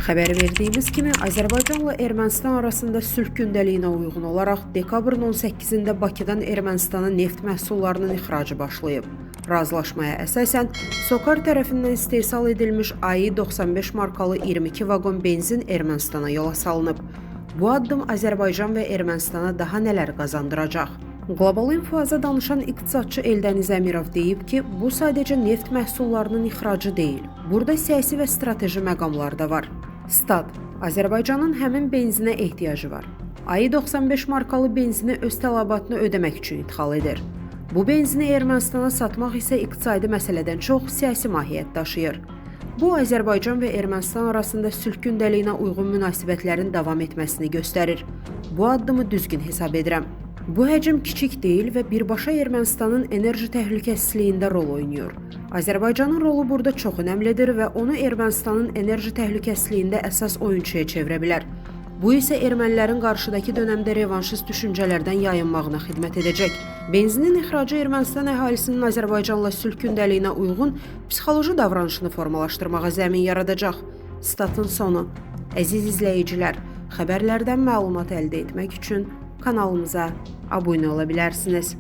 Xəbər verdiyimiz kimi, Azərbaycanla Ermənistan arasında sülh gündəliyinə uyğun olaraq dekabrın 18-də Bakıdan Ermənistana neft məhsullarının ixracı başlayıb. Razılaşmaya əsasən, SOCAR tərəfindən istehsal edilmiş AI-95 markalı 22 vaqon benzin Ermənistana yola salınıb. Bu addım Azərbaycan və Ermənistana daha nələr qazandıracaq? Qlobal Infoaza danışan iqtisadçı Eldəniz Əmirov deyib ki, bu sadəcə neft məhsullarının ixracı deyil. Burada siyasi və strateji məqamlar da var. Stat: Azərbaycanın həmin benzinə ehtiyacı var. AI-95 markalı benzini öz tələbatını ödəmək üçün idxal edir. Bu benzini Ermənistana satmaq isə iqtisadi məsələdən çox siyasi mahiyyət daşıyır. Bu, Azərbaycan və Ermənistan arasında sülh gündəliyinə uyğun münasibətlərin davam etməsini göstərir. Bu addımı düzgün hesab edirəm. Bu həcm kiçik deyil və birbaşa Ermənistanın enerji təhlükəsizliyində rol oynayır. Azərbaycanın rolu burada çox önəmlidir və onu Ermənistanın enerji təhlükəsizliyində əsas oyunçuya çevirə bilər. Bu isə ermənilərin qarşıdakı dönəmdə revanşist düşüncələrdən yayınmağına xidmət edəcək. Benzinin ixracı Ermənistan əhalisinin Azərbaycanla sülh gündəliyinə uyğun psixoloji davranışını formalaşdırmağa zəmin yaradacaq. Statın sonu. Əziz izləyicilər, xəbərlərdən məlumat əldə etmək üçün kanalımıza abunə ola bilərsiniz.